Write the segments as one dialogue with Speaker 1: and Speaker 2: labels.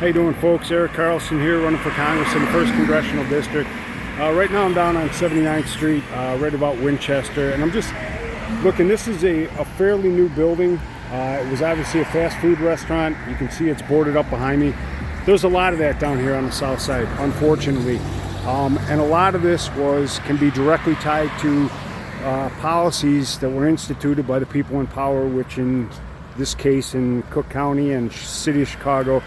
Speaker 1: How you doing, folks? Eric Carlson here, running for Congress in the 1st Congressional District. Right now I'm down on 79th Street, right about Winchester, and I'm just looking. This is a fairly new building. It was obviously a fast food restaurant. You can see it's boarded up behind me. There's a lot of that down here on the south side, unfortunately. And a lot of this can be directly tied to policies that were instituted by the people in power, which in this case in Cook County and City of Chicago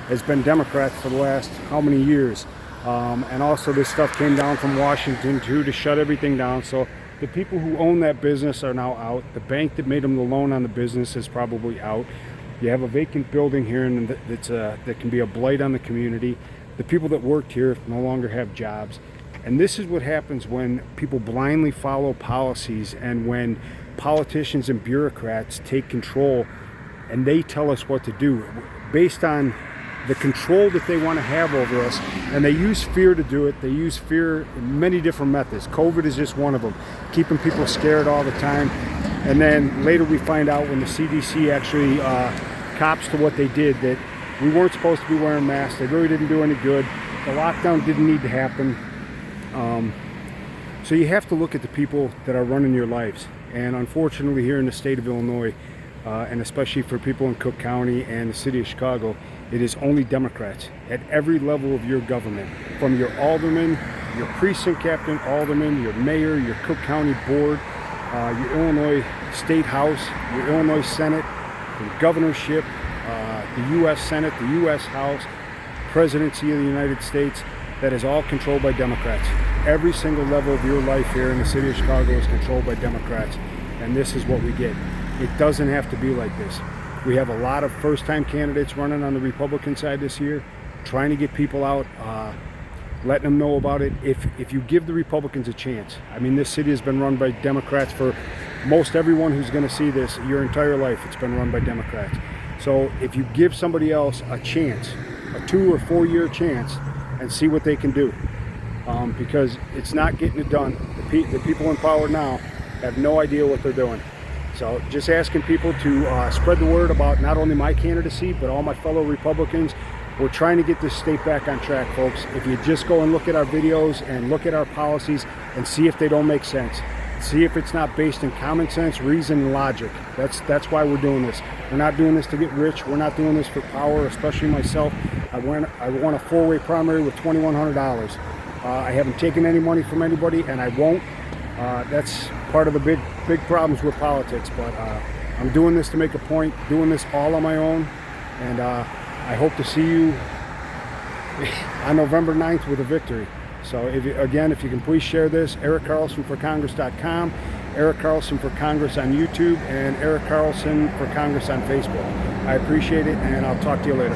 Speaker 1: has been Democrats for the last how many years. And also this stuff came down from Washington too to shut everything down. So the people who own that business are now out. The bank that made them the loan on the business is probably out. You have a vacant building here and that can be a blight on the community. The people that worked here no longer have jobs. And this is what happens when people blindly follow policies and when politicians and bureaucrats take control and they tell us what to do based on the control that they want to have over us, and they use fear to do it. They use fear in many different methods. COVID is just one of them, keeping people scared all the time. And then later we find out when the CDC actually cops to what they did, that we weren't supposed to be wearing masks. They really didn't do any good. The lockdown didn't need to happen. So you have to look at the people that are running your lives. And unfortunately here in the state of Illinois, and especially for people in Cook County and the City of Chicago, it is only Democrats at every level of your government, from your alderman, your precinct captain, alderman, your mayor, your Cook County board, your Illinois State House, your Illinois Senate, the governorship, the U.S. Senate, the U.S. House, presidency of the United States. That is all controlled by Democrats. Every single level of your life here in the City of Chicago is controlled by Democrats, and this is what we get. It doesn't have to be like this. We have a lot of first-time candidates running on the Republican side this year, trying to get people out, letting them know about it. If you give the Republicans a chance, I mean, this city has been run by Democrats for most everyone who's going to see this your entire life. It's been run by Democrats. So if you give somebody else a chance, a 2 or 4 year chance, and see what they can do, because it's not getting it done. The people in power now have no idea what they're doing. So just asking people to spread the word about not only my candidacy, but all my fellow Republicans. We're trying to get this state back on track, folks. If you just go and look at our videos and look at our policies and see if they don't make sense. See if it's not based in common sense, reason, and logic. That's why we're doing this. We're not doing this to get rich. We're not doing this for power, especially myself. I won a 4-way primary with $2,100. I haven't taken any money from anybody, and I won't. That's part of the big problems with politics. But I'm doing this to make a point, doing this all on my own. And I hope to see you on November 9th with a victory. So if you can please share this, EricCarlsonForCongress.com, Eric Carlson for Congress on YouTube, and Eric Carlson for Congress on Facebook. I appreciate it, and I'll talk to you later.